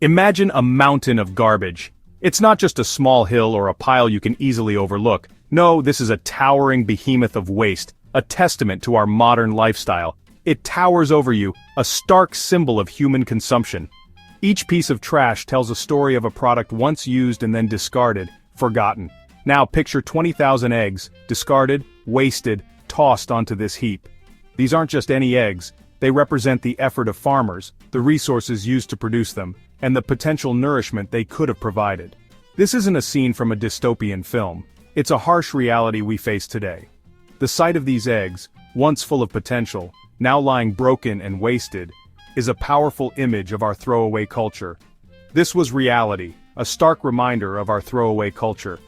Imagine a mountain of garbage. It's not just a small hill or a pile you can easily overlook. No, this is a towering behemoth of waste, a testament to our modern lifestyle. It towers over you, a stark symbol of human consumption. Each piece of trash tells a story of a product once used and then discarded, forgotten. Now picture 20,000 eggs, discarded, wasted, tossed onto this heap. These aren't just any eggs, they represent the effort of farmers, the resources used to produce them, and the potential nourishment they could have provided. This isn't a scene from a dystopian film, it's a harsh reality we face today. The sight of these eggs, once full of potential, now lying broken and wasted, is a powerful image of our throwaway culture. This was reality, a stark reminder of our throwaway culture.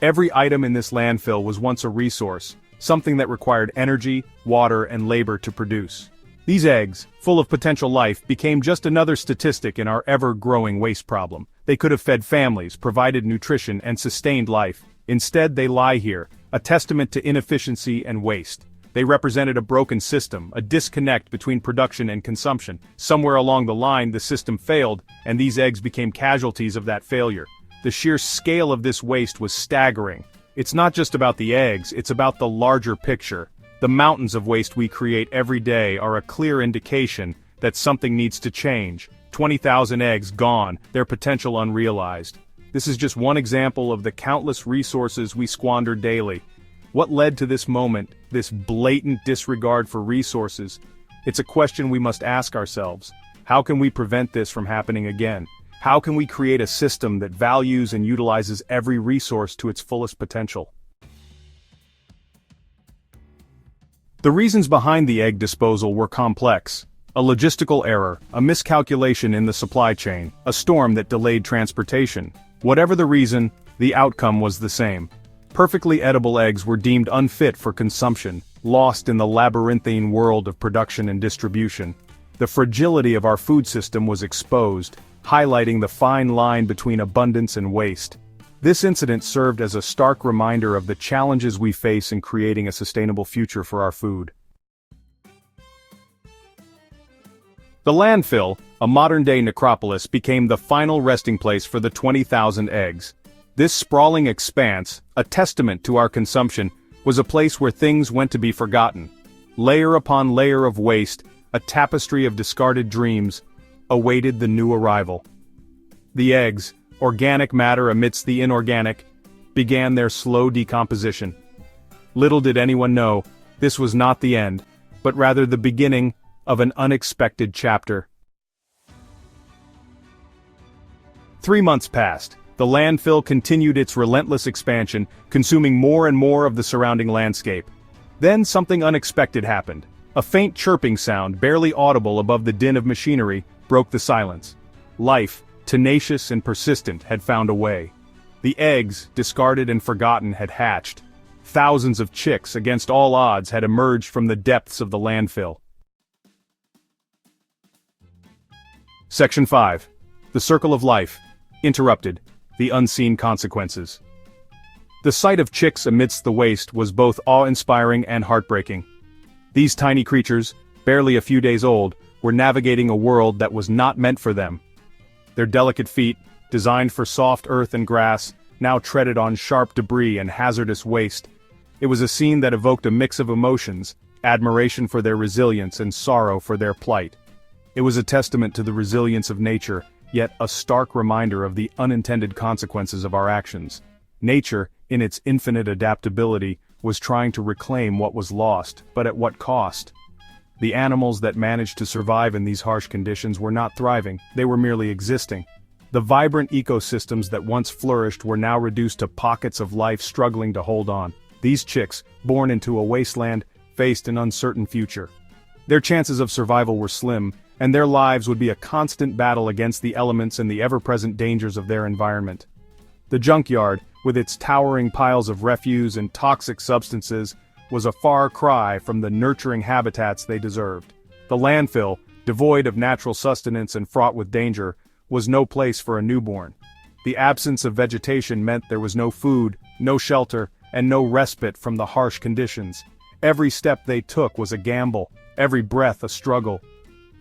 Every item in this landfill was once a resource, something that required energy, water, and labor to produce. These eggs, full of potential life, became just another statistic in our ever-growing waste problem. They could have fed families, provided nutrition, and sustained life. Instead, they lie here, a testament to inefficiency and waste. They represented a broken system, a disconnect between production and consumption. Somewhere along the line, the system failed, and these eggs became casualties of that failure. The sheer scale of this waste was staggering. It's not just about the eggs, it's about the larger picture. The mountains of waste we create every day are a clear indication that something needs to change. 20,000 eggs gone, their potential unrealized. This is just one example of the countless resources we squander daily. What led to this moment, this blatant disregard for resources? It's a question we must ask ourselves. How can we prevent this from happening again? How can we create a system that values and utilizes every resource to its fullest potential? The reasons behind the egg disposal were complex. A logistical error, a miscalculation in the supply chain, a storm that delayed transportation. Whatever the reason, the outcome was the same. Perfectly edible eggs were deemed unfit for consumption, lost in the labyrinthine world of production and distribution. The fragility of our food system was exposed, highlighting the fine line between abundance and waste. This incident served as a stark reminder of the challenges we face in creating a sustainable future for our food. The landfill, a modern-day necropolis, became the final resting place for the 20,000 eggs. This sprawling expanse, a testament to our consumption, was a place where things went to be forgotten. Layer upon layer of waste, a tapestry of discarded dreams, awaited the new arrival. The eggs, organic matter amidst the inorganic, began their slow decomposition. Little did anyone know, this was not the end, but rather the beginning of an unexpected chapter. 3 months passed. The landfill continued its relentless expansion, consuming more and more of the surrounding landscape. Then something unexpected happened. A faint chirping sound, barely audible above the din of machinery, broke the silence. Life, tenacious and persistent, had found a way. The eggs, discarded and forgotten, had hatched. Thousands of chicks, against all odds, had emerged from the depths of the landfill. Section 5. The Circle of Life. Interrupted. The Unseen Consequences. The sight of chicks amidst the waste was both awe-inspiring and heartbreaking. These tiny creatures, barely a few days old, were navigating a world that was not meant for them. Their delicate feet, designed for soft earth and grass, now treaded on sharp debris and hazardous waste. It was a scene that evoked a mix of emotions, admiration for their resilience and sorrow for their plight. It was a testament to the resilience of nature, yet a stark reminder of the unintended consequences of our actions. Nature, in its infinite adaptability, was trying to reclaim what was lost, but at what cost? The animals that managed to survive in these harsh conditions were not thriving, they were merely existing. The vibrant ecosystems that once flourished were now reduced to pockets of life struggling to hold on. These chicks, born into a wasteland, faced an uncertain future. Their chances of survival were slim, and their lives would be a constant battle against the elements and the ever-present dangers of their environment. The junkyard, with its towering piles of refuse and toxic substances, was a far cry from the nurturing habitats they deserved. The landfill, devoid of natural sustenance and fraught with danger, was no place for a newborn. The absence of vegetation meant there was no food, no shelter, and no respite from the harsh conditions. Every step they took was a gamble, every breath a struggle.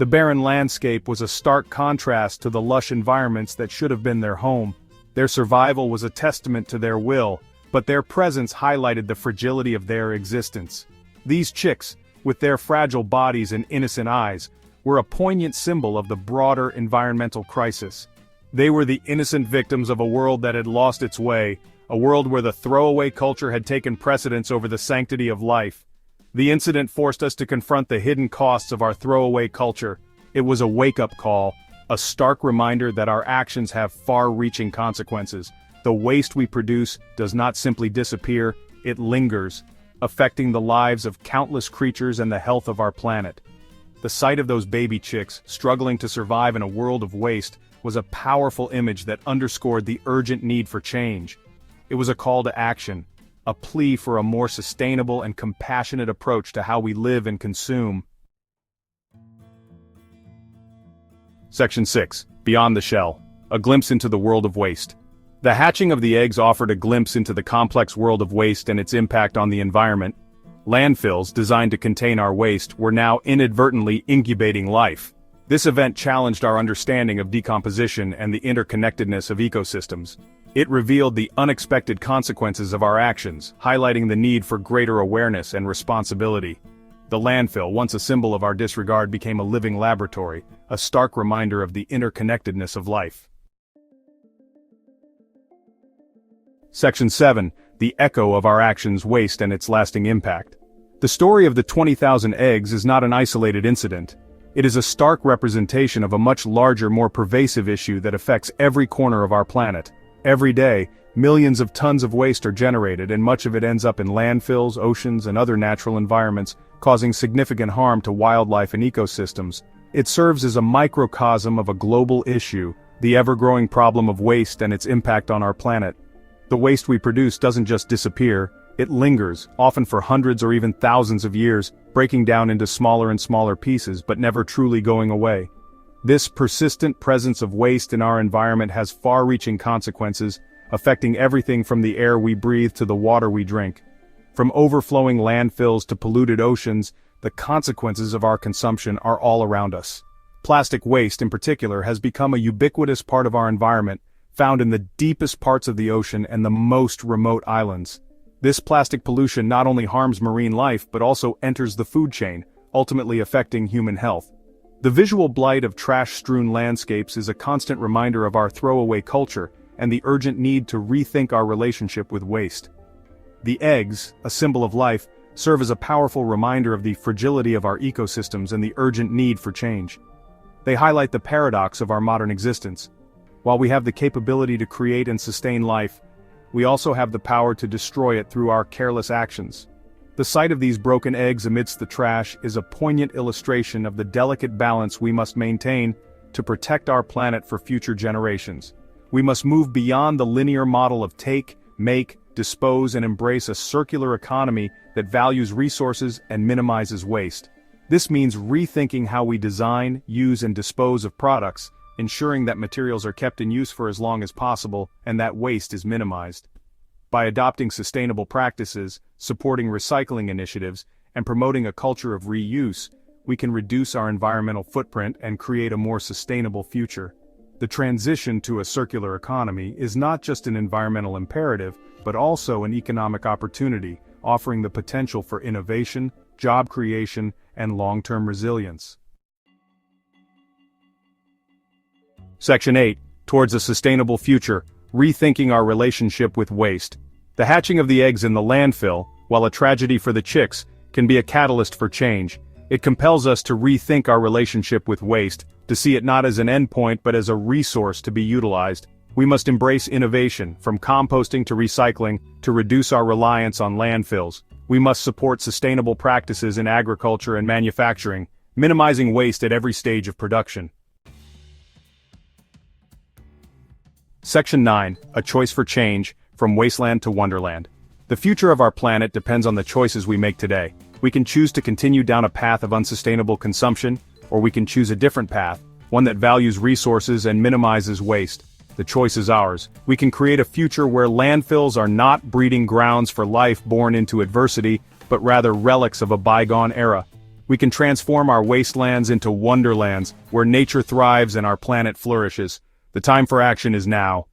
The barren landscape was a stark contrast to the lush environments that should have been their home. Their survival was a testament to their will, but their presence highlighted the fragility of their existence. These chicks, with their fragile bodies and innocent eyes, were a poignant symbol of the broader environmental crisis. They were the innocent victims of a world that had lost its way, a world where the throwaway culture had taken precedence over the sanctity of life. The incident forced us to confront the hidden costs of our throwaway culture. It was a wake-up call, a stark reminder that our actions have far-reaching consequences. The waste we produce does not simply disappear, it lingers, affecting the lives of countless creatures and the health of our planet. The sight of those baby chicks, struggling to survive in a world of waste, was a powerful image that underscored the urgent need for change. It was a call to action, a plea for a more sustainable and compassionate approach to how we live and consume. Section 6. Beyond the Shell. A glimpse into the world of waste. The hatching of the eggs offered a glimpse into the complex world of waste and its impact on the environment. Landfills, designed to contain our waste, were now inadvertently incubating life. This event challenged our understanding of decomposition and the interconnectedness of ecosystems. It revealed the unexpected consequences of our actions, highlighting the need for greater awareness and responsibility. The landfill, once a symbol of our disregard, became a living laboratory, a stark reminder of the interconnectedness of life. Section 7. The echo of our actions, waste and its lasting impact. The story of the 20,000 eggs is not an isolated incident. It is a stark representation of a much larger, more pervasive issue that affects every corner of our planet. Every day, millions of tons of waste are generated and much of it ends up in landfills, oceans, and other natural environments, causing significant harm to wildlife and ecosystems. It serves as a microcosm of a global issue, the ever-growing problem of waste and its impact on our planet. The waste we produce doesn't just disappear, it lingers, often for hundreds or even thousands of years, breaking down into smaller and smaller pieces but never truly going away. This persistent presence of waste in our environment has far-reaching consequences, affecting everything from the air we breathe to the water we drink. From overflowing landfills to polluted oceans, the consequences of our consumption are all around us. Plastic waste, in particular, has become a ubiquitous part of our environment, found in the deepest parts of the ocean and the most remote islands. This plastic pollution not only harms marine life but also enters the food chain, ultimately affecting human health. The visual blight of trash-strewn landscapes is a constant reminder of our throwaway culture and the urgent need to rethink our relationship with waste. The eggs, a symbol of life, serve as a powerful reminder of the fragility of our ecosystems and the urgent need for change. They highlight the paradox of our modern existence. While we have the capability to create and sustain life, we also have the power to destroy it through our careless actions. The sight of these broken eggs amidst the trash is a poignant illustration of the delicate balance we must maintain to protect our planet for future generations. We must move beyond the linear model of take, make, dispose and embrace a circular economy that values resources and minimizes waste. This means rethinking how we design, use and dispose of products, ensuring that materials are kept in use for as long as possible and that waste is minimized. By adopting sustainable practices, supporting recycling initiatives, and promoting a culture of reuse, we can reduce our environmental footprint and create a more sustainable future. The transition to a circular economy is not just an environmental imperative, but also an economic opportunity, offering the potential for innovation, job creation, and long-term resilience. Section 8. Towards a Sustainable Future, Rethinking Our Relationship with Waste. The hatching of the eggs in the landfill, while a tragedy for the chicks, can be a catalyst for change. It compels us to rethink our relationship with waste, to see it not as an endpoint but as a resource to be utilized. We must embrace innovation, from composting to recycling, to reduce our reliance on landfills. We must support sustainable practices in agriculture and manufacturing, minimizing waste at every stage of production. Section 9. A Choice for Change, From Wasteland to Wonderland. The future of our planet depends on the choices we make today. We can choose to continue down a path of unsustainable consumption, or we can choose a different path, one that values resources and minimizes waste. The choice is ours. We can create a future where landfills are not breeding grounds for life born into adversity, but rather relics of a bygone era. We can transform our wastelands into wonderlands, where nature thrives and our planet flourishes. The time for action is now.